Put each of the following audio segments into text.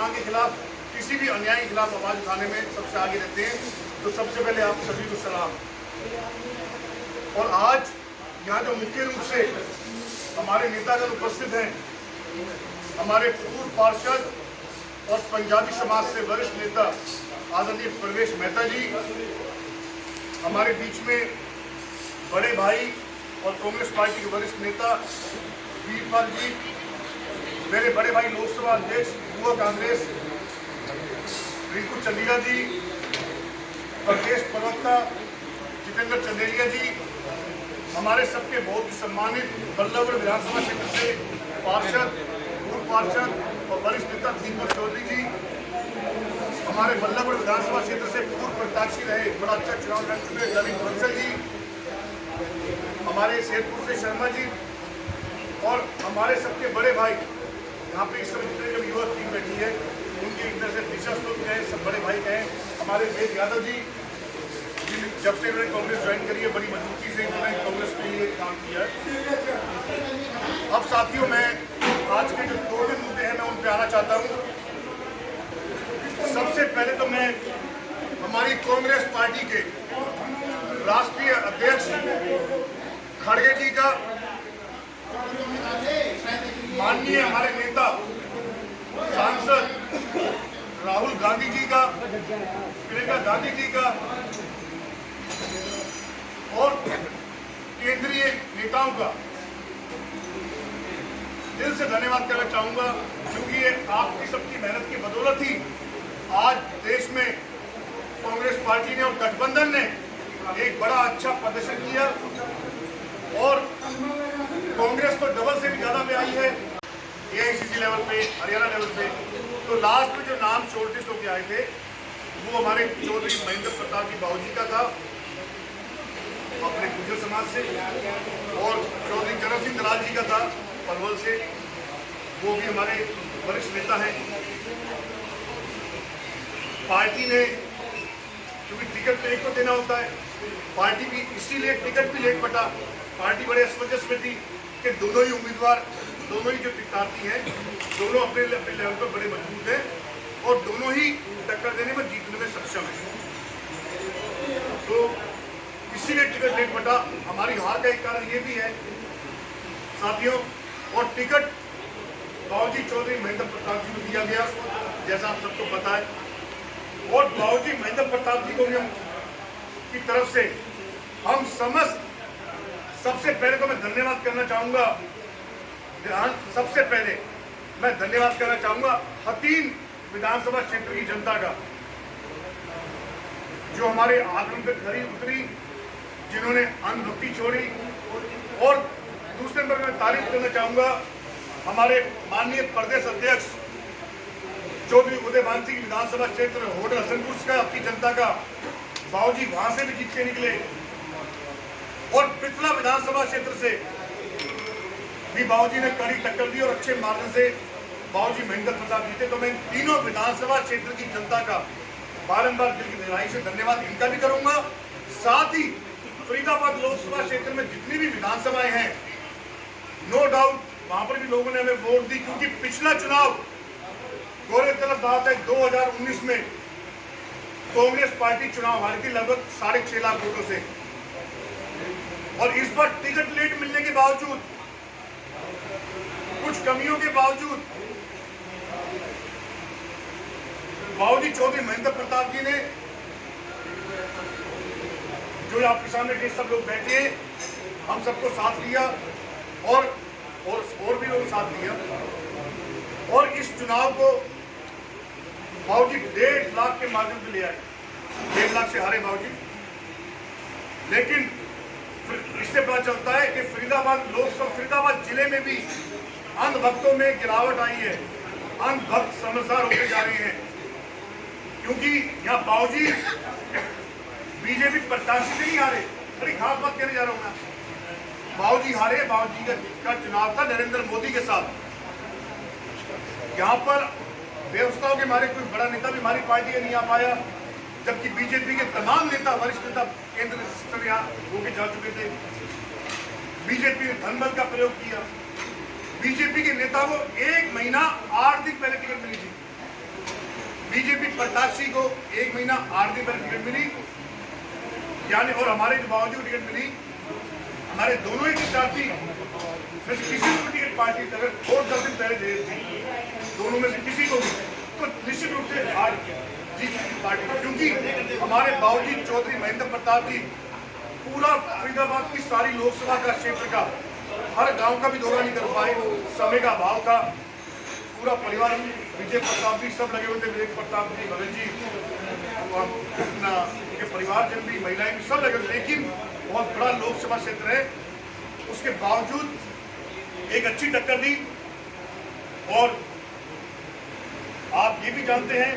मांग के खिलाफ, किसी भी अन्याय के खिलाफ आवाज उठाने में सबसे आगे रहते हैं। तो सबसे पहले आप सभी को सलाम। और आज यहाँ जो मुख्य रूप से हमारे नेतागण उपस्थित हैं, हमारे पूर्व पार्षद और पंजाबी समाज से वरिष्ठ नेता आदरणीय प्रवेश मेहता जी, हमारे बीच में बड़े भाई और कांग्रेस पार्टी के वरिष्ठ नेता वीरपाल जी, मेरे बड़े भाई लोकसभा अध्यक्ष युवा कांग्रेस रिंकू चंदेलिया जी, प्रदेश प्रवक्ता जितेंद्र चंदेलिया जी, हमारे सबके बहुत ही सम्मानित बल्लभगढ़ विधानसभा क्षेत्र से पार्षद, पूर्व पार्षद और वरिष्ठ नेता दीपक चौधरी जी, हमारे बल्लभगढ़ विधानसभा क्षेत्र से पूर्व प्रत्याशी रहे, बड़ा अच्छा चुनाव लड़ चुके ललित बंसल जी, हमारे शेरपुर से शर्मा जी, और हमारे सबके बड़े भाई यहाँ पे इस समय जितने जब युवा टीम बैठी है उनकी एक तरह से दिशा स्रोत कहें, सब बड़े भाई कहें, हमारे वेद यादव जी, जब से उन्होंने कांग्रेस ज्वाइन करी है बड़ी मजबूती से उन्होंने कांग्रेस के लिए काम किया है। अब साथियों, मैं आज के जो दो मुद्दे हैं मैं उन पर आना चाहता हूँ। सबसे पहले तो मैं हमारी कांग्रेस पार्टी के राष्ट्रीय अध्यक्ष खड़गे जी का, माननीय हमारे नेता सांसद राहुल गांधी जी का, प्रियंका गांधी जी का और केंद्रीय नेताओं का दिल से धन्यवाद करना चाहूंगा, क्योंकि ये आपकी सबकी मेहनत की बदौलत ही आज देश में कांग्रेस पार्टी ने और गठबंधन ने एक बड़ा अच्छा प्रदर्शन किया और कांग्रेस तो डबल से भी ज्यादा में आई है एआईसीसी लेवल पे, हरियाणा लेवल पे। तो लास्ट में जो नाम शॉर्टलिस्ट होकर आए थे वो हमारे चौधरी महेंद्र प्रताप जी बाबूजी का था अपने गुर्जर समाज से, और चौधरी चरण सिंह दलाल जी का था पलवल से, वो भी हमारे वरिष्ठ नेता हैं। पार्टी ने, क्योंकि टिकट तो एक को देना होता है, पार्टी भी इसीलिए टिकट भी लेट बटा, पार्टी बड़े असमंजस में थी कि दोनों ही उम्मीदवार, दोनों ही जो प्रत्याशी हैं, दोनों अपने लेवल पर बड़े मजबूत हैं और दोनों ही टक्कर देने में, जीतने में सक्षम है। तो इसीलिए टिकट लेट बटा। हमारी हार का एक कारण ये भी है साथियों, और टिकट बाबूजी चौधरी महेंद्र प्रताप जी को दिया गया, जैसा आप सबको पता है, और बाबूजी महेंद्र प्रताप जी को भी की तरफ से हम समस्त, सबसे पहले तो मैं धन्यवाद करना चाहूंगा, सबसे पहले मैं धन्यवाद करना चाहूंगा हतीन विधानसभा क्षेत्र की जनता का, जो हमारे आंगन पे खरी उतरी, जिन्होंने अंधभक्ति छोड़ी। और दूसरे नंबर में तारीफ करना चाहूंगा हमारे माननीय प्रदेश अध्यक्ष चौधरी उदयभान सिंह विधानसभा क्षेत्र होटल हसनपुर का, आपकी जनता का, बाबूजी वहां से भी जीत के निकले, और पिछला विधानसभा क्षेत्र से भी बाबूजी ने कड़ी टक्कर दी और अच्छे मार्जिन से बाबूजी महेंद्र प्रताप जीते। तो मैं तीनों विधानसभा क्षेत्र की जनता का बारंबार दिल की गहराई से धन्यवाद इनका भी करूंगा। साथ ही फरीदाबाद लोकसभा क्षेत्र में जितनी भी विधानसभाएं हैं, नो डाउट वहां पर भी लोगों ने हमें वोट दी, क्योंकि पिछला चुनाव गौरव तलब बात है 2019 में कांग्रेस पार्टी चुनाव हारी थी लगभग 6.5 लाख वोटों से, और इस बार टिकट लेट मिलने के बावजूद, कुछ कमियों के बावजूद, बाबूजी चौधरी महेंद्र प्रताप जी ने, जो आपके सामने सब लोग बैठे हैं, हम सबको साथ लिया और भी लोग साथ लिया, और इस चुनाव को बाबूजी 1.5 लाख के माध्यम से ले आए। 1.5 लाख से हारे बाबूजी, लेकिन इससे पता चलता है कि फरीदाबाद जिले में भी अंधभक्तों में गिरावट आई है, अंधभक्त समझदार होते जा रहे हैं, क्योंकि यहाँ बाबूजी बीजेपी प्रत्याशी से नहीं हारे। बड़ी खास बात कहने जा रहा हूँ मैं, बाबूजी हारे, बाबूजी का चुनाव था नरेंद्र मोदी के साथ। यहाँ पर व्यवस्थाओं के मारे कोई बड़ा नेता भी हमारी पार्टी का नहीं आ पाया, जबकि बीजेपी के तमाम नेता, वरिष्ठ नेता केंद्र से यहाँ होके जा चुके थे। बीजेपी ने धनबल का प्रयोग किया। बीजेपी के नेता को 1 महीना 8 दिन पहले टिकट मिली थी, बीजेपी प्रत्याशी को 1 महीना 8 दिन पहले टिकट मिली, यानी और हमारे जो बावजूद टिकट मिली, हमारे दोनों ही प्रत्याशी में से किसी को टिकट पार्टी अगर और 10 दिन पहले दे दी, दोनों में से किसी को भी, तो निश्चित रूप से आज जीत पार्टी, क्योंकि हमारे बावजूद चौधरी महेंद्र प्रताप जी पूरा फरीदाबाद की सारी लोकसभा का क्षेत्र का हर गांव का भी दौरा नहीं कर पाए, समय का अभाव था। पूरा परिवार विजय प्रताप जी सब लगे हुए थे, विजय प्रताप जी, भगत जी, अपना के परिवारजन भी, महिलाएं भी सब लगे हुए, लेकिन बहुत बड़ा लोकसभा क्षेत्र है, उसके बावजूद एक अच्छी टक्कर दी। और आप ये भी जानते हैं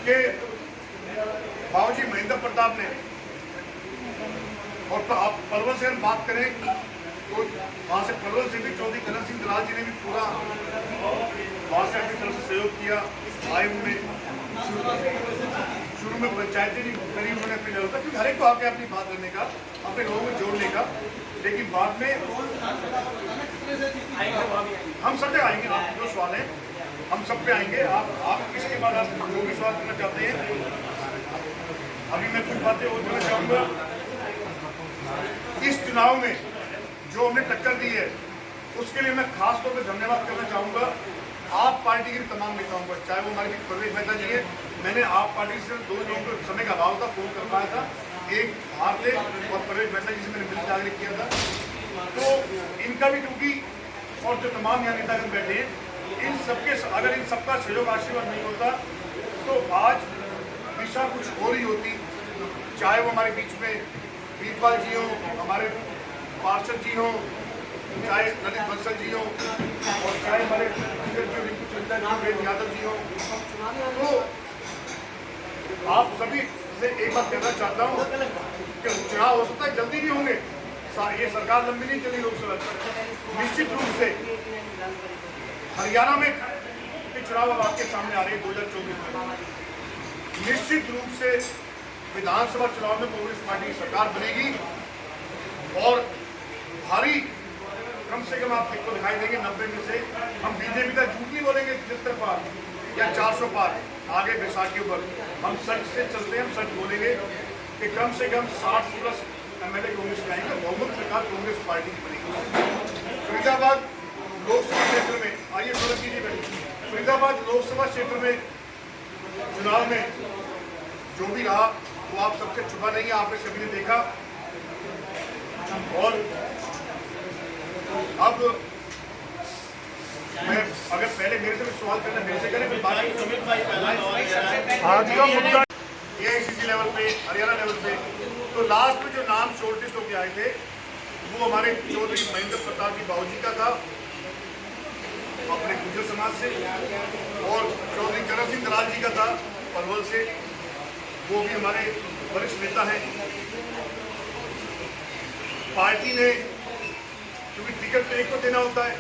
कि बाबूजी महेंद्र प्रताप ने, और आप पलवल से हम बात करें तो वहाँ से पलवल से भी चौधरी करण सिंह दलाल जी ने भी पूरा वहाँ से अपनी तरफ से सहयोग किया। आयोग में शुरू में पंचायतें भी करी उन्होंने अपनी जरूरत, क्योंकि हर एक को आके अपनी बात करने का, अपने लोगों को जोड़ने का, लेकिन बाद में हम सब जगह आएंगे। जो सवाल है हम सब पे आएंगे। आप इसके बाद आप जो भी सवाल करना चाहते हैं, अभी मैं कुछ बातें और करना चाहूँगा। इस चुनाव में जो हमने टक्कर दी है उसके लिए मैं खास तौर पर धन्यवाद करना चाहूँगा आप पार्टी के तमाम नेताओं को, चाहे वो हमारे परवेश मेहता जी हैं। मैंने आप पार्टी से 2 लोगों को समय का अभाव था, फोन कर पाया था, एक बाहर थे और परवेश मेहता जी से मैंने मिलकर आग्रह किया था, तो इनका भी, क्योंकि और जो तमाम यहाँ नेतागण बैठे हैं, इन सबके अगर इन सबका सहयोग आशीर्वाद नहीं होता तो आज दिशा कुछ और ही होती। चाहे वो हमारे बीच में वीरपाल जी हो, हमारे पार्षद जी हो, चाहे ललित बंसल जी हो, और चाहे हमारे रिंकू चंदा जी, वेद यादव जी हो, तो आप सभी से एक बात कहना चाहता हूँ कि चुनाव हो सकता है जल्दी भी होंगे, ये सरकार लंबी नहीं चली लोकसभा, निश्चित रूप से हरियाणा में चुनाव अब आपके सामने आ रहे हैं 2024 में, निश्चित रूप से विधानसभा चुनाव में कांग्रेस पार्टी की सरकार बनेगी और भारी, कम से कम आप को दिखाई देंगे 90 में से। हम बीजेपी का झूठ नहीं बोलेंगे 73 पार या 400 पार आगे बैसाखियों पर, हम सच से चलते हैं, हम सच बोलेंगे कि कम से कम 60+ MLA कांग्रेस के आएंगे, बहुमत सरकार कांग्रेस पार्टी की बनेगी। फरीदाबाद लोकसभा क्षेत्र में, आइए सोलह कीजिए, फरीदाबाद लोकसभा क्षेत्र में चुनाव में जो भी रहा वो आप सबसे छुपा नहीं है, आपने सभी ने देखा। और अब मैं अगर पहले मेरे से भी सवाल करना मेरे से करें, फिर आज का मुद्दा AICC लेवल पे, हरियाणा लेवल पे, तो लास्ट में जो नाम शॉर्टलिस्ट होकर आए थे वो हमारे चौधरी महेंद्र प्रताप जी बाबूजी का था अपने गुर्जर समाज से, और चौधरी करण सिंह दलाल जी का था पलवल से, वो भी हमारे वरिष्ठ नेता हैं। पार्टी ने, क्योंकि टिकट तो एक को देना होता है,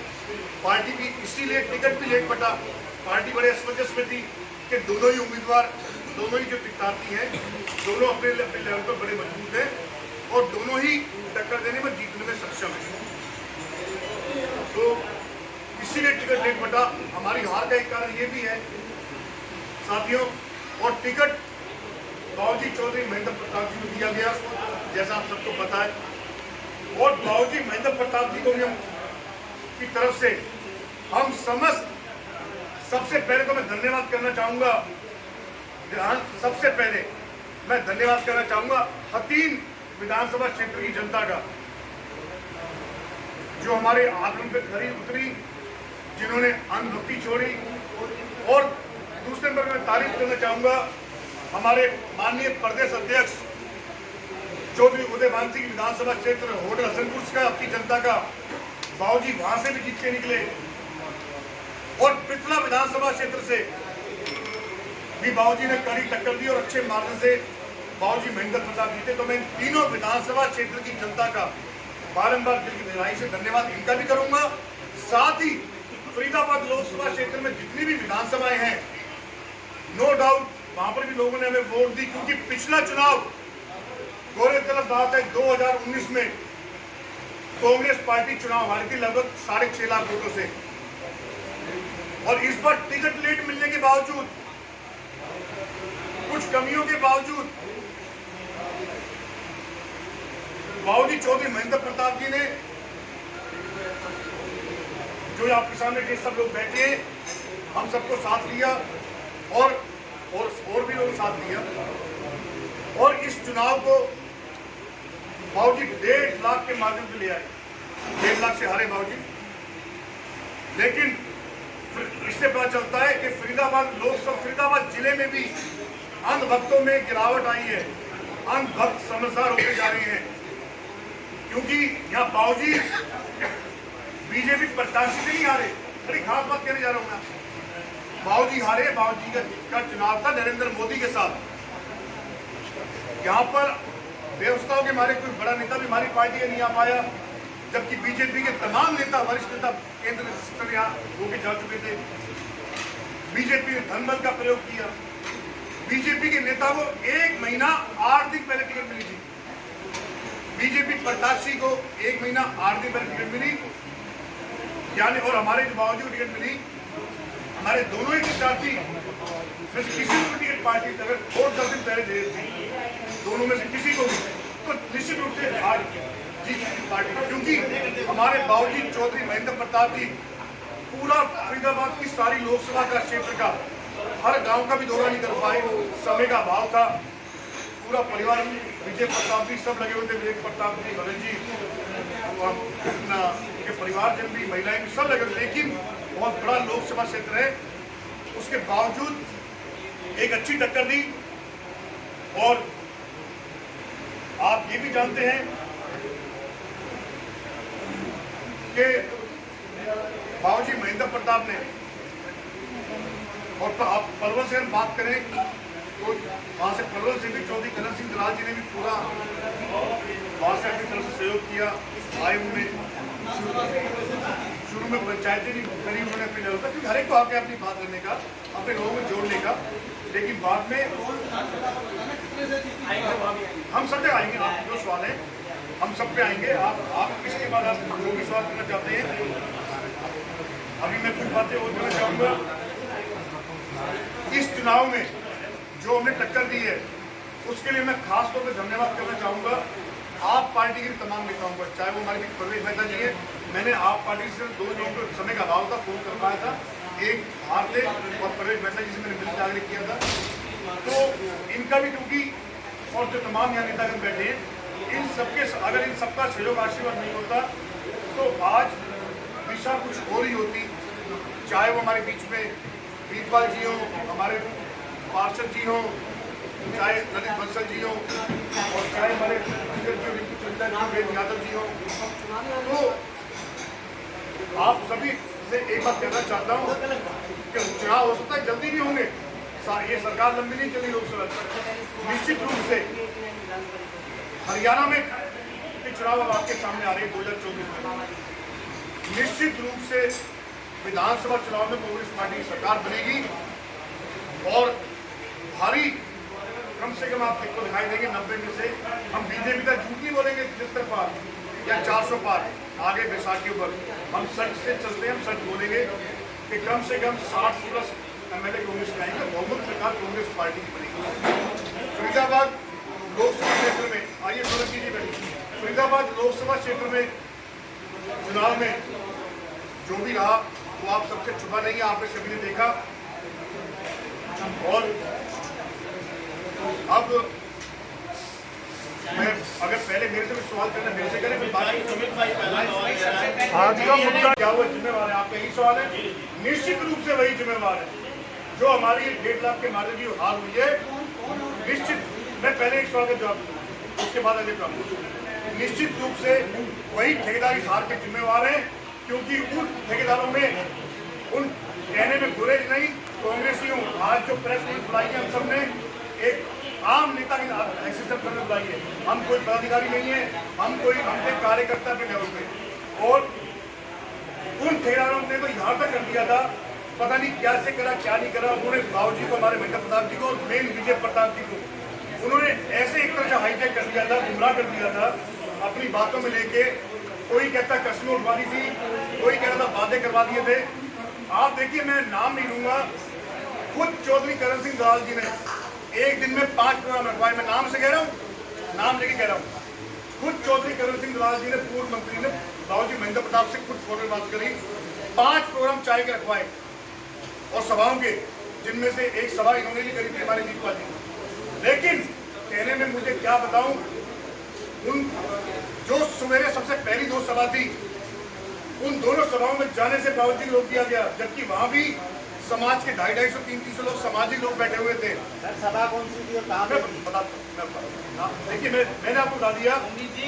पार्टी भी इसीलिए टिकट भी लेट बटा, पार्टी बड़े असमंजस में थी कि दोनों ही उम्मीदवार, दोनों ही जो प्रत्याशी हैं, दोनों अपने लेवल पर बड़े मजबूत हैं और दोनों ही टक्कर देने में, जीतने में सक्षम है। तो इसीलिए टिकट लेट बटा। हमारी हार का एक कारण ये भी है साथियों, और टिकट बाबूजी चौधरी महेंद्र प्रताप जी को दिया गया, जैसा आप सबको पता है, और बाबूजी महेंद्र प्रताप जी को भी हम की तरफ से हम समस्त, सबसे पहले तो मैं धन्यवाद करना चाहूँगा, सबसे पहले मैं धन्यवाद करना चाहूँगा हतीन विधानसभा क्षेत्र की जनता का, जो हमारे आंदोलन पे खरी उतरी, जिन्होंने अंधभक्ति छोड़ी। और दूसरे नंबर में तारीफ करना चाहूँगा हमारे माननीय प्रदेश अध्यक्ष चौधरी उदयभान सिंह विधानसभा क्षेत्र होटल हसनपुर का, आपकी जनता का, बाबूजी वहां से भी जीत के निकले, और पिछला विधानसभा क्षेत्र से भी बाबूजी ने कड़ी टक्कर दी और अच्छे मार्जिन से बाबूजी महेंद्र प्रताप जीते। तो मैं इन तीनों विधानसभा क्षेत्र की जनता का बारंबार दिल की गहराई से धन्यवाद इनका भी करूंगा। साथ ही फरीदाबाद लोकसभा क्षेत्र में जितनी भी विधानसभाएं हैं, नो डाउट वहां पर भी लोगों ने हमें वोट दी, क्योंकि पिछला चुनाव गौरव तलब बात है 2019 में कांग्रेस पार्टी चुनाव हारी थी लगभग 6.5 लाख वोटों से। और इस बार टिकट लेट मिलने के बावजूद, कुछ कमियों के बावजूद बाबूजी चौधरी महेंद्र प्रताप जी ने, जो आपके सामने के सब लोग बैठे हैं, हम सबको साथ लिया और भी लोग साथ लिया और इस चुनाव को बाबूजी 1.5 लाख के माध्यम से ले आए। 1.5 लाख से हारे बाबूजी, लेकिन इससे पता चलता है कि फरीदाबाद जिले में भी अंधभक्तों में गिरावट आई है। अंधभक्त समझदार होते जा रहे हैं, क्योंकि यहाँ बाबूजी बीजेपी प्रत्याशी नहीं हारे। बड़ी खास बात कहने जा रहा हूँ मैं, बाबूजी हारे। बाबूजी का चुनाव था नरेंद्र मोदी के साथ। यहाँ पर व्यवस्थाओं के मारे कोई बड़ा नेता भी हमारी पार्टी का नहीं आ पाया, जबकि बीजेपी के तमाम नेता, वरिष्ठ नेता केंद्र से यहाँ होके जा चुके थे। बीजेपी ने धनबल का प्रयोग किया। बीजेपी के नेता को 1 महीना 8 दिन पहले टिकट मिली थी। बीजेपी प्रत्याशी को 1 महीना 8 दिन पहले टिकट मिली, यानी और हमारे बावजूद टिकट मिली। हमारे दोनों ही प्रत्याशी में से किसी को टिकट पार्टी अगर 10 दिन पहले दे दी, दोनों में से किसी को भी, तो निश्चित रूप से आज जीत पार्टी, क्योंकि हमारे बाबूजी चौधरी महेंद्र प्रताप जी पूरा फरीदाबाद की सारी लोकसभा का क्षेत्र का हर गांव का भी दौरा नहीं कर पाए, समय का अभाव था। पूरा परिवार, विजय प्रताप जी सब लगे हुए थे, विजय प्रताप जी, भगत जी के परिवारजन भी, महिलाएं भी सब लगे, लेकिन बहुत बड़ा लोकसभा क्षेत्र है, उसके बावजूद एक अच्छी टक्कर दी। और आप ये भी जानते हैं कि बाबूजी महेंद्र प्रताप ने, और आप पलवल से हम बात करें तो वहाँ से पलवल से भी चौधरी करण सिंह दलाल जी ने भी पूरा वहाँ से अपनी तरफ से सहयोग किया। आए उनमें शुरू में पंचायतें भी करी उन्होंने अपने लेवल पर, क्योंकि हर एक को आके अपनी बात करने का, अपने लोगों को जोड़ने का, लेकिन बाद में हम सब जगह आएंगे। आप जो सवाल है हम सब पे आएंगे। आप इसके बाद आप जो भी सवाल करना चाहते हैं, अभी मैं कुछ बातें और करना चाहूँगा। इस चुनाव में जो हमने टक्कर दी है, उसके लिए मैं खास तौर पर धन्यवाद करना चाहूँगा आप पार्टी के तमाम नेताओं को, चाहे वो हमारे बीच परवेज मेहता जी हैं। मैंने आप पार्टी से 2 लोगों को समय का अभाव था, फोन कर पाया था, एक हार थे और परवेज मेहता जी से मैंने मिलकर आग्रह किया था। तो इनका भी, क्योंकि और जो तमाम यहाँ नेतागण बैठे हैं, इन सबके अगर इन सबका सहयोग आशीर्वाद नहीं होता तो आज दिशा कुछ और ही होती। चाहे वो हमारे बीच में वीरपाल जी हो, हमारे पार्षद जी हो, चाहे ललित बंसल जी हो, और चाहे हमारे यादव जी हो, तो आप सभी से एक बात कहना चाहता हूँ कि चुनाव हो सकता है जल्दी भी होंगे, ये सरकार लंबी नहीं चली लोकसभा। निश्चित रूप से हरियाणा में चुनाव अब आपके सामने आ रहे हैं 2024 में। निश्चित रूप से विधानसभा चुनाव में कांग्रेस पार्टी की सरकार बनेगी और भारी, कम से कम आप को दिखाई देंगे 90 में से। हम बीजेपी का झूठ नहीं बोलेंगे 73 पार या 400 पार आगे बैसाखियों पर, हम सच से चलते हैं। हम सच बोलेंगे कि कम से कम 60+ MLA कांग्रेस के आएंगे, बहुमत सरकार कांग्रेस पार्टी की बनेगी। फरीदाबाद लोकसभा क्षेत्र में, आइए सोलह कीजिए बैठी, फरीदाबाद लोकसभा क्षेत्र में चुनाव में जो भी रहा वो आप सबसे छुपा नहीं है, आपने सभी ने देखा। और अब मैं अगर पहले मेरे से भी सवाल करना मेरे से करें, आज का मुद्दा क्या हुआ, जिम्मेवार है आपका, यही सवाल है। निश्चित रूप से वही जिम्मेवार है जो हमारी 1.5 लाख के मारे की हार हुई है। निश्चित, मैं पहले एक सवाल का जवाब दूँ, उसके बाद आगे कहूँ। निश्चित रूप से वही ठेकेदार इस हार के जिम्मेवार हैं, क्योंकि उन ठेकेदारों में, उन कहने में गुरेज नहीं, कांग्रेसियों आज जो प्रेस कॉन्फ्रेंस बुलाई है, हम सब ने एक आम नेता की हैसियत से बुलाई है। हम कोई पदाधिकारी नहीं है, हम कार्यकर्ता के लेवल पे। और उन ठेकेदारों ने तो यहाँ तक कर दिया था, पता नहीं क्या से करा क्या नहीं करा। उन्होंने बाबूजी को, हमारे महेंद्र प्रताप जी को और मेन विजय प्रताप जी को उन्होंने ऐसे एक तरह से हाईजैक कर दिया था, गुमराह कर दिया था अपनी बातों में लेके। कोई कहता कसमें उठवा दी थी, कोई कहता था वादे करवा दिए थे। आप देखिए, मैं नाम नहीं लूंगा, खुद चौधरी करण सिंह दलाल जी ने एक दिन में 5 प्रोग्राम रखवाए। मैं नाम से कह रहा हूँ, नाम लेके कह रहा हूँ। खुद चौधरी करण सिंह दलाल जी ने, पूर्व मंत्री ने बाबूजी महेंद्र प्रताप से खुद फोन में बात करी, 5 प्रोग्राम चाय के रखवाए और सभाओं के, जिनमें से एक सभा इन्होंने भी करी थी हमारे दीपा जी। लेकिन कहने में मुझे क्या बताऊं, उन जो सवेरे सबसे पहली 2 सभा थी, उन दोनों सभाओं में जाने से बावजूद रोक दिया गया, जबकि वहां भी समाज के 250, 300 लोग सामाजिक लोग बैठे हुए थे। सभा कौन सी थी और कहाँ पे थी? देखिए, मैंने आपको बता दिया,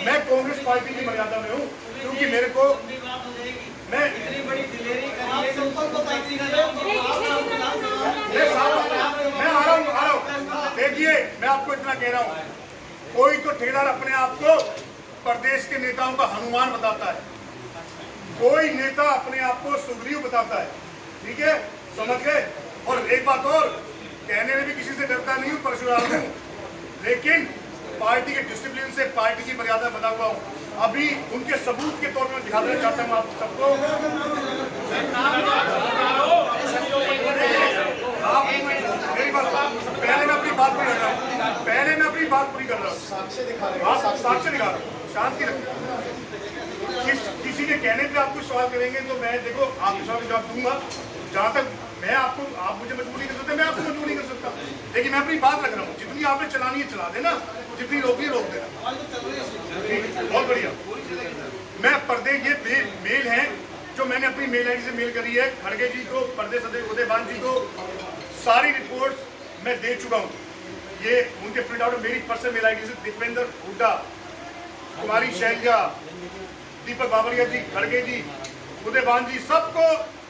मैं कांग्रेस पार्टी की मर्यादा में हूँ, क्योंकि मेरे को मैं इतनी बड़ी दिलेरी करी आ रहा हूँ। देखिए, मैं आपको इतना कह रहा हूँ, कोई तो ठेकेदार अपने आप को प्रदेश के नेताओं का हनुमान बताता है, कोई नेता अपने आप को सुग्रीव बताता है, ठीक है, समझ गए। और एक बात और, कहने में भी किसी से डरता नहीं हूँ, परशुराम हूँ, लेकिन पार्टी के डिसिप्लिन से, पार्टी की मर्यादा बना हुआ हूँ। अभी उनके सबूत के तौर पर दिखा देना चाहता हूँ आप सबको। मेरी बात, पहले मैं अपनी बात पूरी कर रहा हूँ, पहले मैं अपनी बात पूरी कर रहा हूँ, साक्ष्य दिखा रहा हूँ, शांति रखिए। किसी के कहने पे आप कुछ सवाल करेंगे तो मैं, देखो, आपके सवाल का जवाब दूंगा। जहाँ तक मैं आपको, आप मुझे मजबूर नहीं कर सकते, मैं आपको मजबूर नहीं कर सकता, लेकिन मैं अपनी बात रख रहा हूँ। जितनी आपने चलानी है चला देना, जितनी रोकनी रोक देना। बहुत बढ़िया। मैं प्रदेश, ये मेल है जो मैंने अपनी मेल आईडी से मेल करी है खड़गे जी को, प्रदेश अध्यक्ष उदयभान जी को, सारी रिपोर्ट्स मैं दे चुका हूँ। ये उनके प्रिंट आउट मेरी पर्सनल मेल आईडी से दीपेंद्र हुड्डा, कुमारी शैलजा, दीपक बाबरिया जी, खड़गे जी, उदयभान जी, सबको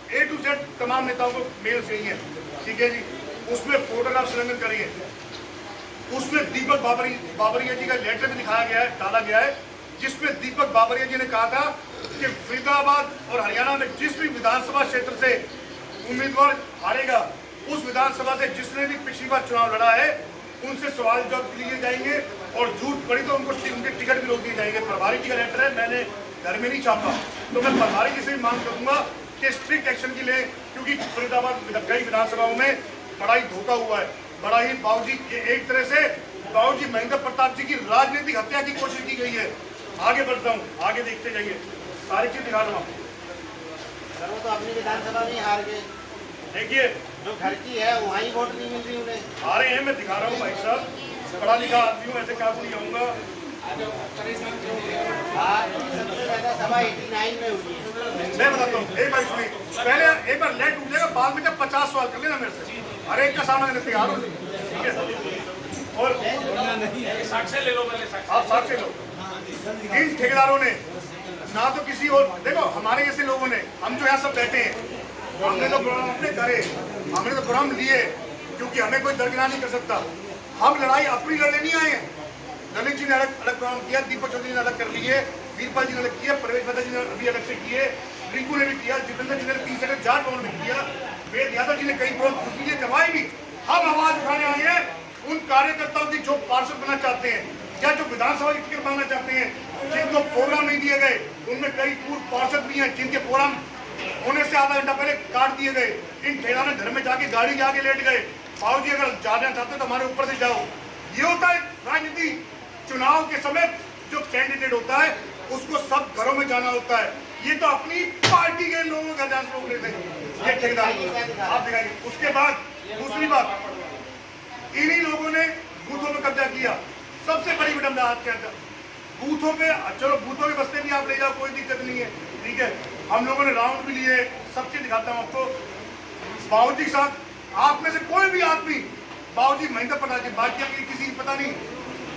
A to Z तमाम नेताओं को मेल चाहिए, ठीक है जी। उसमें फोटोग्राफ संलग्न करिए, उसमें दीपक बाबरिया जी का लेटर भी दिखाया गया है, डाला गया है, जिसमें दीपक बाबरिया जी ने कहा था कि फरीदाबाद और हरियाणा में जिस भी विधानसभा क्षेत्र से उम्मीदवार हारेगा, उस विधानसभा से जिसने भी पिछली बार चुनाव लड़ा है, उनसे सवाल जवाब लिए जाएंगे और झूठ पड़ी तो उनके टिकट भी रोक दिए जाएंगे। प्रभारी जी का लेटर है, मैंने घर में नहीं छापा, तो मैं प्रभारी जी से भी मांग करूंगा कि स्ट्रिक्ट एक्शन की ले, क्योंकि फरीदाबाद कई विधानसभाओं में बड़ा ही धोखा हुआ है, बड़ा ही बाबूजी, एक तरह से बाबूजी महेंद्र प्रताप जी की राजनीतिक हत्या की कोशिश की गई है। आगे बढ़ता हूँ, आगे देखते जाइए, सारी चीज दिखा रहा हूँ। सर, वो तो अपनी विधानसभा में हार गए। देखिए, जो घर की है वहाँ ही वोट नहीं मिल रही उन्हें। आ रहे हैं, मैं दिखा रहा हूँ भाई साहब, पढ़ा लिखा आदमी हूँ, ऐसे काम नहीं आऊँगा। सबसे ज्यादा सभा 89 में हुई है। मैं बताता हूँ, एक बार सुनिए, पहले एक बार लेट उठ जाएगा, बाद में जब 50 सवाल कर लेना मेरे से, हर एक का सामना करने तैयार हो, ठीक है। और साक्ष्य ले लो, पहले आप साक्ष्य लो। इन ठेकेदारों ने ना तो किसी और, देखो हमारे जैसे लोगों ने, हम जो यहाँ सब बैठे हैं, हमने तो प्रोग्राम अपने करे, हमने तो प्रोग्राम लिए, क्योंकि हमें कोई दरकिनार नहीं कर सकता। हम लड़ाई अपनी लड़ने नहीं आए हैं। ललित जी ने अलग प्रोग्राम किया, दीपक चौधरी ने अलग कर लिए, वीरपाल जी ने अलग किया, प्रवेश मेहता जी ने अभी अलग से किए, रिंकू ने भी किया, जितेंद्र जी ने 3 सेकंड जाट भवन में किया, वेद यादव जी ने कई प्रोग्राम करवाए भी। हम आवाज उठाने आए हैं उन कार्यकर्ताओं की जो पार्षद बनना चाहते हैं या जो विधानसभा की टिकट मांगना चाहते हैं, जिनको प्रोग्राम नहीं दिए गए, उनमें कई पूर्व पार्षद भी हैं जिनके प्रोग्राम होने से आधा घंटा पहले काट दिए गए। इन ठेकेदारों ने घर में जाके गाड़ी के आगे लेट गए, बाबूजी अगर जाना चाहते हो तो हमारे ऊपर से जाओ। ये होता है राजनीति। चुनाव के समय जो कैंडिडेट होता है उसको सब घरों में जाना होता है। ये तो अपनी पार्टी के लोगों का जान रोक लेते हैं ये ठेकेदार, आप दिखाइए। उसके बाद दूसरी बात, इन्हीं लोगों ने बूथों पे कब्जा किया। सबसे बड़ी विडंबना क्या था, बूथों पे, चलो बूथों के बस्ते भी आप ले जाओ, कोई दिक्कत नहीं है, ठीक है। हम लोगों ने राउंड भी लिए, सब चीज दिखाता हूँ आपको। बाबूजी के साथ आप में से कोई भी आदमी बाबूजी महेंद्र प्रताप जी, बाकी आपकी किसी को पता नहीं,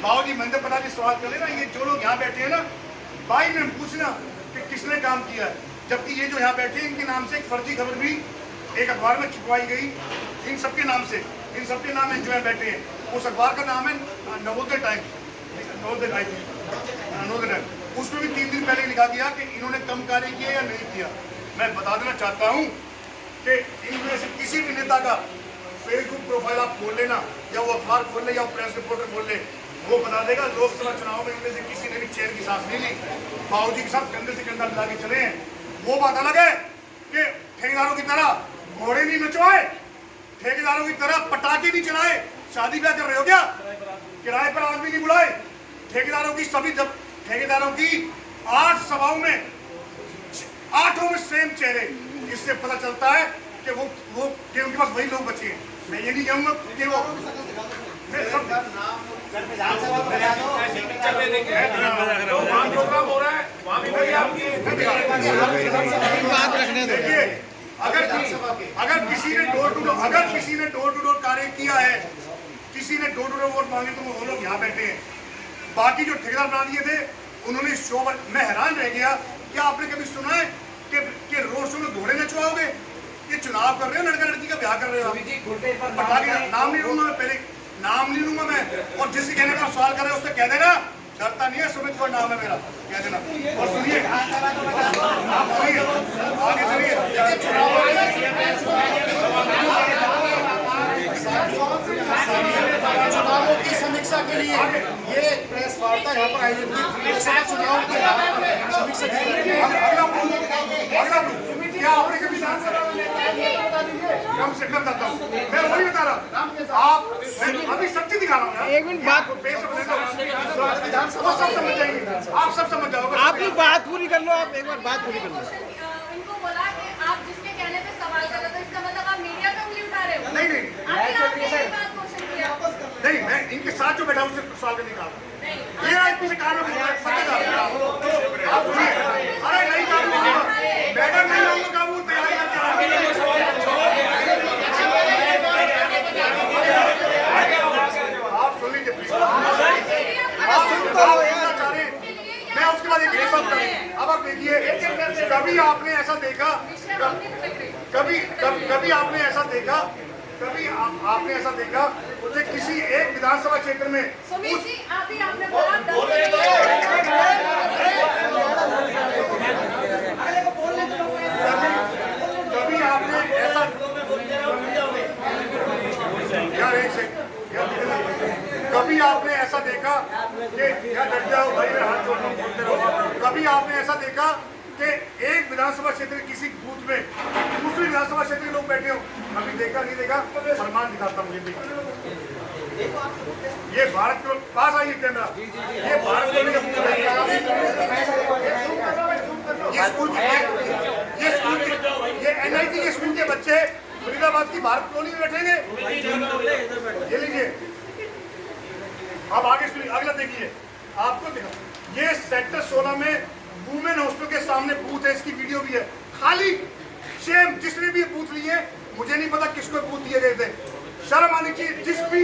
बाबूजी महेंद्र प्रताप जी सवाल कर लेना, ये जो लोग यहाँ बैठे हैं ना, भाई में पूछना कि किसने काम किया है। जबकि ये जो यहाँ बैठे हैं, इनके नाम से एक फर्जी खबर भी एक अखबार में छुपवाई गई, इन सबके नाम से, इन सबके नाम है जो यहाँ बैठे हैं। उस अखबार का नाम है नवोदय टाइम्स, नवोदय टाइम्स। उसमें भी 3 दिन पहले लिखा गया कि इन्होंने कम कार्य किया या नहीं किया। मैं बता देना चाहता हूँ कि इनमें से किसी भी नेता का फेसबुक प्रोफाइल आप खोल लेना, या वो अखबार खोल ले या वो प्रेस रिपोर्टर खोल ले, वो बता देगा लोकसभा चुनाव में इनमें से किसी ने भी चेयर की सांस नहीं ली। बाबूजी के साथ कंधे से कंधा मिला के चले हैं। वो बात अलग है कि ठेकेदारों की तरह घोड़े नहीं नचवाए, ठेकेदारों की तरह पटाखे नहीं चलाए। शादी ब्याह कर रहे हो क्या? किराए पर आदमी नहीं बुलाए। ठेकेदारों की 8 सभाओं में 8 में सेम चेहरे। इससे पता चलता है कि वो कि उनके पास वही लोग बचे हैं। मैं ये नहीं कहूंगा कि वो विधानसभा में बता दो। ऐसी पिक्चर में देखें तो वहाँ प्रोग्राम हो रहा है, वहाँ भी वही आपकी बात रखने दो। देखिए, अगर किसी ने डोर टू डोर कार्य किया है, किसी ने डोर टू डोर वोट मांगे, तो वो लोग यहाँ बैठे हैं। बाकी जो ठेकेदार बना दिए थे उन्होंने शो, मैं हैरान रह गया। क्या आपने कभी सुना है कि रोड शो में घोड़े नचवाओगे? ये चुनाव कर रहे हो, लड़का लड़की का ब्याह कर रहे हो। पटाखे नाम नहीं लूंगा मैं, पहले नाम नहीं लूंगा मैं। और जिससे कहने का सवाल कर रहे हो उससे कह देना, डरता नहीं है, सुमित कौर नाम है मेरा, कह देना। और सुनिए, आप सुनिए, आगे चलिए। चुनावों की समीक्षा के लिए ये प्रेस वार्ता यहाँ पर आयोजित की लोकसभा चुनाव की समीक्षा के लिए। अगला क्या आपने कभी कम से कम बताता हूँ, मैं वही बता रहा हूँ। आप अभी सच्ची दिखा रहा हूँ। एक मिनट बात, वो सब समझ जाएंगे, आप सब समझ जाओगे। आपकी बात पूरी कर लो, आप एक बार बात पूरी कर लो। इनको बोला कि आप जिसके कहने पे सवाल कर रहे थे, इसका मतलब आप मीडिया पे उंगली उठा रहे हो। नहीं नहीं आपने ये बात क्वेश्चन किया। नहीं, मैं इनके साथ जो बैठा हूँ उससे सवाल करने का ये आदमी से काम आप सुनिए, अरे नहीं काम मैडम नहीं होंगे काबू, तैयारी करके आप सुन लीजिए प्लीज। मैं उसके बाद एक सब करें। अब आप देखिए, कभी आपने ऐसा देखा, कभी आपने ऐसा देखा कि किसी एक विधानसभा क्षेत्र में सुमित जी, अभी आपने बोला कभी आपने ऐसा यार एक सेकंड, कभी आपने ऐसा देखा कि यार डट जाओ भाई, हाथ जोड़ लो, बोलते रहो। कभी आपने ऐसा देखा कि एक विधानसभा क्षेत्र के किसी बूथ में दूसरी विधानसभा क्षेत्र के लोग बैठे हो? कभी देखा नहीं देखा? फरमान दिखाता हूँ, ये भारत के पास आइए कैमरा, ये भारत के ये NIT के स्कूल के बच्चे फरीदाबाद की भारत कॉलोनी में बैठेंगे। ये लीजिए, अब आगे सुनिए, अगला देखिए, आपको दिखा, ये सेक्टर 16 में वुमेन हॉस्टल के सामने बूथ है, इसकी वीडियो भी है। खाली शेम, जिसने भी बूथ लिए, मुझे नहीं पता किसको बूथ दिए गए थे, शर्म आनी चाहिए। जिस भी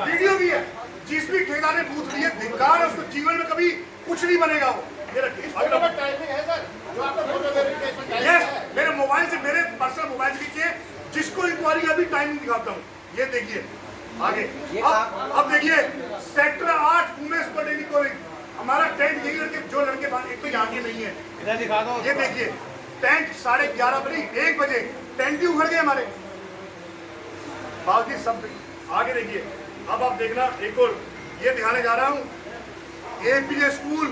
वीडियो भी है, जिस भी ठेकेदार ने बूथ लिए, धिक्कार है, उसको जीवन में कभी कुछ नहीं बनेगा वो। ये रखिए, टाइमिंग है सर, जो आपका फोटो वेरिफिकेशन यस, मेरे मोबाइल से, मेरे पर्सनल मोबाइल से खींचिए, जिसको इंक्वायरी का भी टाइमिंग दिखाता हूँ। ये देखिए आगे, अब देखिए सेक्टर 8 वुमेन्स पॉलिटेक्निक कॉलेज, हमारा टेंट यही लड़के, जो लड़के बाहर, एक तो यहाँ के नहीं है, ये देखिए टेंट 11:30 बजे, 1 बजे टेंट ही उखड़ गए हमारे। बाकी सब आगे देखिए। अब आप देखना, एक और ये दिखाने जा रहा हूँ, APJ स्कूल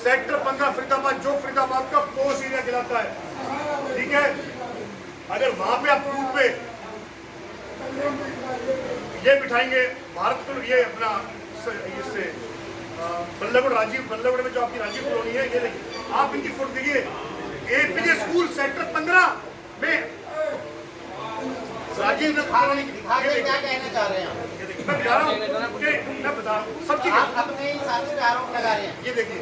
सेक्टर 15 फरीदाबाद, जो फरीदाबाद का पोस्ट एरिया कहलाता है, ठीक है। अगर वहां पे आप बूथ पे ये बिठाएंगे भारत को, ये अपना इससे बल्लभगढ़, बल्लभगढ़ में जो आपकी राजीव कॉलोनी है, ये देखिए, आप इनकी फोटो देखिए। APJ स्कूल सेक्टर 15 में राजीव कॉलोनी, दिखा के क्या कहना चाह रहे हैं आप? मैं बता रहा हूँ, मैं बता रहा हूँ सब चीजें। आप अपने हिसाब से आरोप लगा रहे हैं। ये देखिए,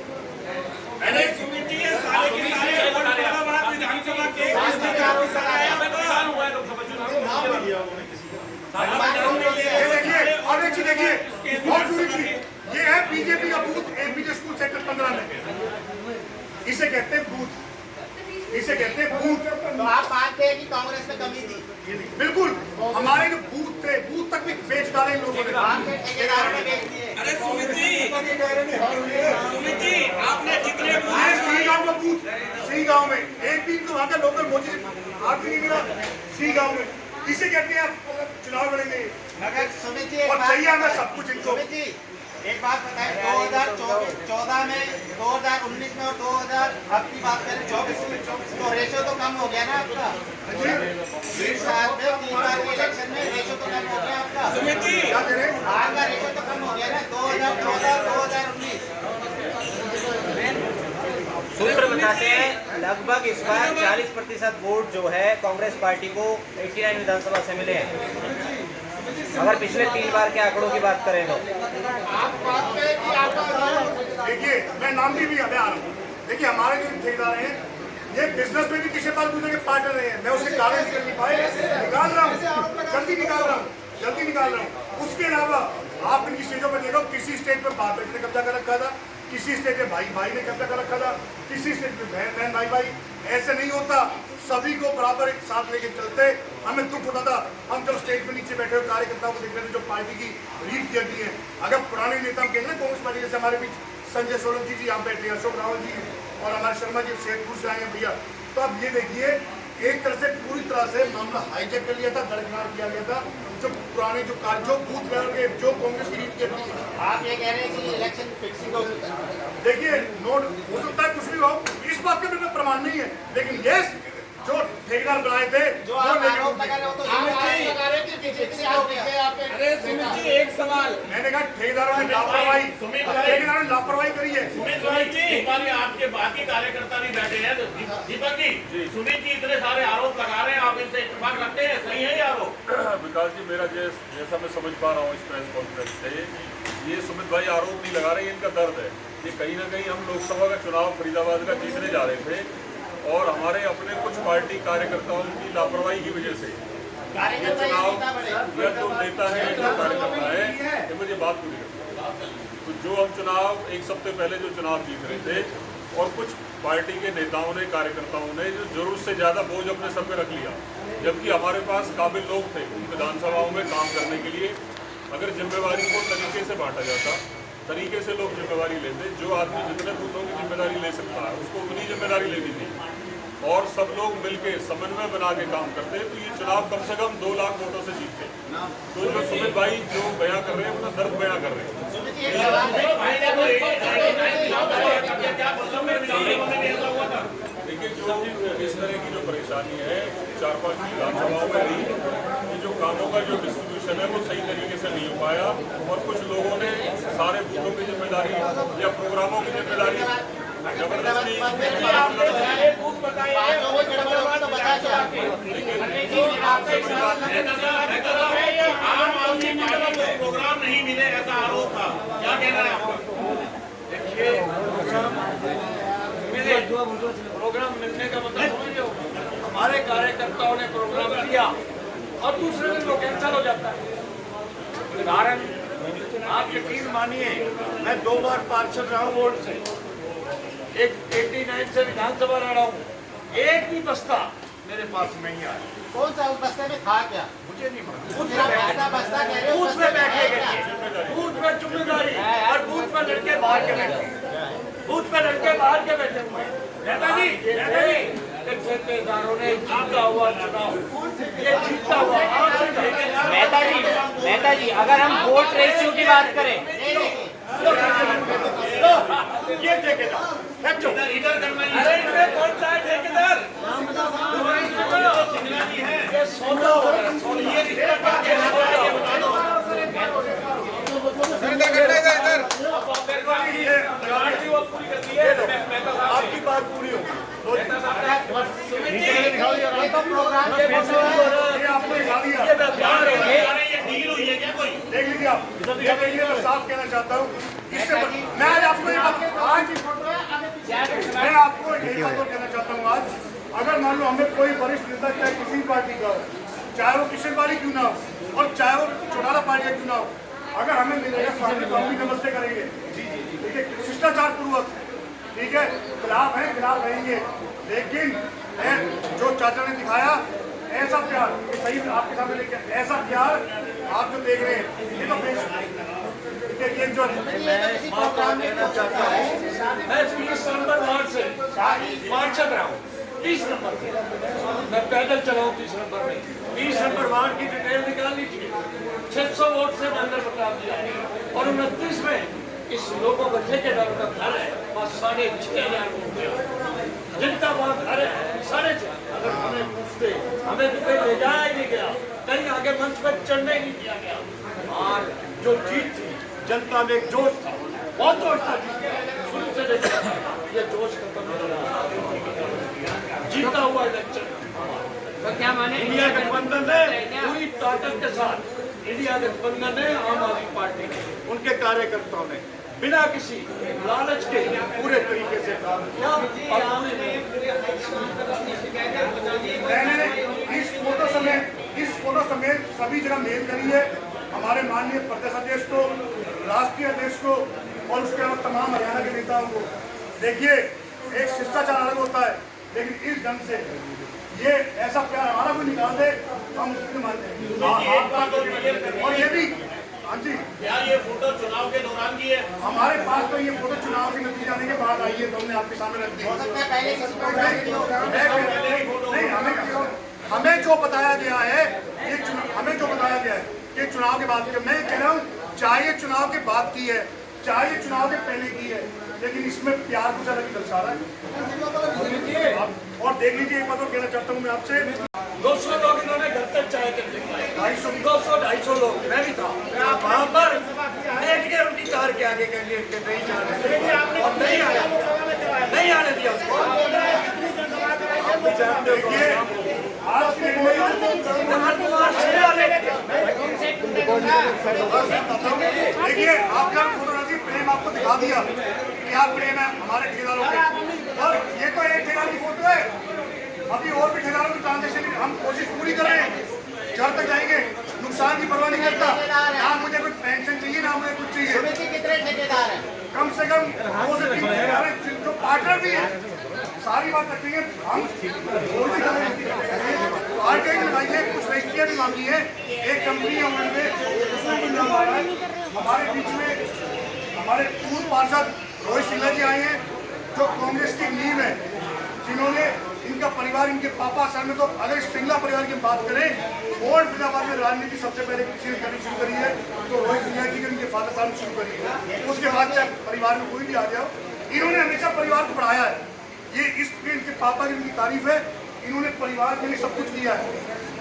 ये देखिए, और एक चीज देखिए, बहुत जरूरी चीज, ये है बीजेपी का बूथ APJ स्कूल सेक्टर 15 में। इसे कहते हैं बूथ, इसे कहते हैं बूथ। तो आप मानते हैं कि कांग्रेस में कमी थी? बिल्कुल, हमारे जो बूथ थे, बूथ तक भी बेच डाले इन लोगों ने। आपके ठेकेदारों ने बेच दिए। अरे सुमित जी, आपने जितने सी गांव का बूथ, सी गांव में एक दिन तो वहाँ का लोकल मोदी आदमी नहीं मिला, सी गांव में। इसे कहते हैं चुनाव लड़ेंगे, मगर सुमित जी, और चाहिए हमें सब कुछ इनको। सुमित जी, एक बात बताएं, 2014 में, 2019 में और 2000 अब की बात करें 24 में, तो रेशो तो कम हो गया ना आपका। 20 साल में 3 बार के इलेक्शन में रेशो तो कम हो गया आपका। आपका रेशो तो कम हो गया ना, 2014 2019। सूत्र बताते हैं लगभग इस बार 40% वोट जो है कांग्रेस पार्टी को 89 विधानसभा से मिले हैं, अगर पिछले 3 बार के आंकड़ों की बात करें तो। देखिए मैं नाम भी अभी आ रहा हूँ। देखिए हमारे जो ठेकेदार हैं ये बिजनेस में भी किसी बार दूसरे के पार्टनर रहे हैं, मैं उसके कारण कर नहीं पाए, निकाल रहा हूँ, जल्दी निकाल रहा हूँ। उसके अलावा आप इनकी स्टेजों पर देखो, किसी स्टेज पर बाप ने कब्जा कर रखा था, किसी स्टेज पे भाई ने कब्जा कर रखा था, किसी स्टेज पे बहन भाई। ऐसे नहीं होता, सभी को बराबर एक साथ लेके चलते। हमें दुख होता था, हम जब स्टेज पे नीचे बैठे हुए कार्यकर्ताओं को देख रहे थे जो पार्टी की रीढ़ की हड्डी है। अगर पुराने नेता हम कहेंगे ना कांग्रेस पार्टी, जैसे हमारे बीच संजय सोलंकी जी यहाँ बैठे हैं, अशोक रावल जी और हमारे शर्मा जी शेखपुर से आए हैं भैया, तो अब ये देखिए एक तरह से पूरी तरह से मामला हाईजैक कर लिया था, दरकिनार किया गया था। जो पुराने जो बूथ लेवल के जो कांग्रेस की रीढ़ की हड्डी है। आप ये कह रहे हैं कि इलेक्शन फिक्सिंग हो सकता है। देखिए नोट हो सकता है कुछ भी हो, इस बात का बिल्कुल प्रमाण नहीं है, लेकिन ये जो ठेकेदार बनाए थे जो आप आरोप लगा रहे हो तो अरे सुमित जी एक सवाल, मैंने कहा ठेकेदारों ने लापरवाही करी है। सुमित जी आपके बाकी कार्यकर्ता भी बैठे हैं, दीपक जी सुमित जी इतने सारे आरोप लगा रहे हैं, आप इनसे इत्तेफाक रखते हैं, सही है ये आरोप? विकास जी मेरा जैसा मैं समझ पा रहा हूँ इस प्रेस कॉन्फ्रेंस से, ये सुमित भाई आरोप नहीं लगा रहे, इनका दर्द है। ये कहीं ना कहीं हम लोकसभा का चुनाव फरीदाबाद का जीतने जा रहे थे और हमारे अपने कुछ पार्टी कार्यकर्ताओं की लापरवाही की वजह से ये चुनाव या जो नेता है जो कार्यकर्ता है, ये मुझे बात पूरी करनी है। तो जो हम चुनाव एक सप्ताह पहले जो चुनाव जीत रहे थे और कुछ पार्टी के नेताओं ने कार्यकर्ताओं ने जो जरूरत से ज़्यादा बोझ अपने सर पे रख लिया, जबकि हमारे पास काबिल लोग थे विधानसभाओं में काम करने के लिए। अगर जिम्मेवारी को तरीके से बांटा जाता, तरीके से लोग जिम्मेवारी लेते, जो आदमी जितने बूथों की जिम्मेदारी ले सकता है उसको उतनी जिम्मेदारी लेनी थी और सब लोग मिलकर समन्वय बना के काम करते, तो ये चुनाव कम से कम 2 लाख वोटों से जीतते। तो जो सुमित भाई जो बयां कर रहे हैं अपना दर्द बयां कर रहे हैं। देखिए जो इस तरह की जो परेशानी है 4-5 विधानसभाओं में रही, ये जो कामों का जो डिस्ट्रीब्यूशन है वो सही तरीके से नहीं हो पाया और कुछ लोगों ने सारे बूथों की जिम्मेदारी या प्रोग्रामों की जिम्मेदारी जबरदस्ती प्रोग्राम नहीं मिले ऐसा आरोप था, क्या कहना है आपका? प्रोग्राम मिलने का मतलब समझ लो, हमारे कार्यकर्ताओं ने प्रोग्राम किया और दूसरे दिन वो कैंसिल हो जाता है। उदाहरण आप यकीन मानिए, मैं 2 बार पार्षद रहा हूँ वोट से, एक 89 से विधानसभा लड़ा हूँ, एक भी बस्ता मेरे पास नहीं आया। कौन सा उस बस्ते में था क्या? मुझे नहीं मालूम। बूथ में बैठे गए, बूथ में जिम्मेदारी और बूथ में लड़के बाहर के बैठे, बूथ में लड़के बाहर के बैठे हुए। नेता जी ठेकेदारों ने जीता हुआ चुनाव, ये जीता हुआ। नेता जी अगर हम वोट रेशियो की बात करें, ये ठेकेदार इधर करना ही अरे इनमें कौन सा है ठेकेदार? ये सौदा हो रहा है, ये रिश्ता क्या है? आपकी बात पूरी होगी। ये डील हुई है क्या कोई? देख लीजिए आप, मैं साफ कहना चाहता हूँ, इससे मैं आज आपको यही बात कहना चाहता हूँ। आज अगर मान लो हमें कोई वरिष्ठ नेता चाहे किसी पार्टी का हो, चाहे वो किशन पार्टी क्यों ना हो और चाहे वो चौटाला पार्टी क्यों ना हो, अगर हमें मिलेगा सामने तो हम भी नमस्ते करेंगे। ठीक है, शिष्टाचार पूर्वक, ठीक है, खिलाफ है खिलाफ रहेंगे, लेकिन जो चाचा ने दिखाया ऐसा प्यार, ये सही आपके सामने लेके ऐसा प्यार आप जो देख रहे हैं, ये तो ये जो मैं 20 नंबर वार्ड से पार्षद रहा हूँ, 30 नंबर पे मैं पैदल चला हूँ 30 नंबर में। 30 नंबर वार्ड की डिटेल निकाल लीजिए। 600 वोट से अंदर बता दिया और 29 में इस लोगों का ठेकेदार का घर है वहाँ 6,500 वोट है। जिनका वहाँ घर है 6,500, अगर हमें पूछते हमें तो कहीं ले जाया ही नहीं गया, कहीं आगे मंच पर चढ़ने ही नहीं दिया गया। और जो जीत थी जनता में एक जोश था, बहुत जोश था शुरू से लेकर ये जोश खत्म हो रहा। जीता हुआ इलेक्शन तो क्या माने इंडिया गठबंधन ने पूरी ताकत के साथ, इंडिया गठबंधन ने आम आदमी पार्टी ने उनके कार्यकर्ताओं ने बिना किसी लालच के पूरे तरीके से काम किया। और मैंने इस फोटो समेत सभी जगह मेल करी है हमारे माननीय प्रदेश अध्यक्ष को, राष्ट्रीय अध्यक्ष को और उसके अलावा तमाम हरियाणा के नेताओं को। देखिए, एक शिष्टाचार अलग होता है, लेकिन इस ढंग से ये ऐसा प्यार हमारा कोई निकाल दे हम उसको मानते हैं। और ये भी, हाँ जी, क्या ये फोटो चुनाव के दौरान की है? हमारे पास तो ये फोटो चुनाव के नतीजे आने के बाद आई है, तो हमने आपके सामने रख दी। हो सकता है पहले किसी को नहीं, हमें जो बताया गया है हमें जो बताया गया है ये चुनाव के बाद की है। मैं कह रहा हूँ चाहे ये चुनाव के बाद की है, चाहे ये चुनाव के पहले की है, लेकिन इसमें प्यार कुछ अलग दर्शा रहा है। और देख लीजिए, एक बात और कहना चाहता हूँ मैं आपसे, 200 लोग इन्होंने घर तक चाय के दिखाए, 200-250 लोग, मैं भी था वहाँ पर लेट के उनकी कार के आगे कैंडिडेट के नहीं जाने और नहीं आया, नहीं आने दिया उसको। देखिए आज के देखिए आपका फोटोग्राफी प्रेम आपको दिखा दिया क्या प्रेम है हमारे ठेकेदारों के। और ये तो एक ठेकेदार की फोटो है, अभी और भी ठेकेदारों की ट्रांजेक्शन हम कोशिश पूरी कर रहे हैं, जड़ तक जाएंगे, नुकसान की परवाह नहीं करता। ना मुझे कुछ पेंशन चाहिए, ना मुझे कुछ चाहिए। समिति कितने ठेकेदार हैं? कम से कम 2 से 3 ठेकेदार हैं, जो पार्टनर भी है। सारी बात रखेंगे हम, पार्टी लगाइए, कुछ रजिस्ट्रियाँ भी मांगी है, एक कंपनी है उन्होंने, उसमें भी नाम आ रहा है। हमारे बीच में हमारे पूर्व पार्षद रोहित सिंह जी आए हैं, जो कांग्रेस की नींव है, जिन्होंने इनका परिवार, इनके पापा सर में, तो अगर श्रृंगला परिवार की बात करें, और फरीदाबाद में राजनीति सबसे पहले किसी ने करनी शुरू करी है तो रोहित सिंह जी ने उनके फादर साहब ने शुरू करी है। उसके बाद चाहे परिवार में कोई भी आ जाओ, इन्होंने हमेशा परिवार को बढ़ाया है। ये इसलिए इनके पापा की इनकी तारीफ है, इन्होंने परिवार के लिए सब कुछ किया है।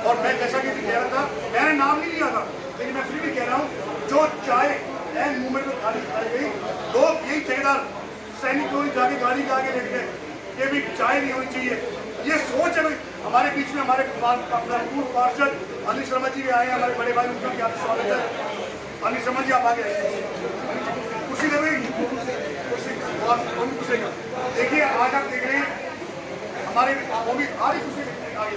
और मैं जैसा कि कह रहा था, मैंने नाम नहीं लिया था, लेकिन मैं फिर भी कह रहा हूँ, जो चाय एंड मूवमेंट में गाड़ी खाई गई, लोग यही ठेकेदार सैनिक लोग जाके गाड़ी के आगे लेट गए, ये भी चाय नहीं होनी चाहिए। ये सोच है हमारे बीच में। हमारे पूर्व पार्षद अनिल शर्मा जी भी आए हैं, हमारे बड़े भाई, उनका भी आपका स्वागत है। अनिल शर्मा जी आप आगे आइए, खुशी लगेगी, देखिए आज आप देख रहे हैं हमारे वो भी आ रही खुशी आगे।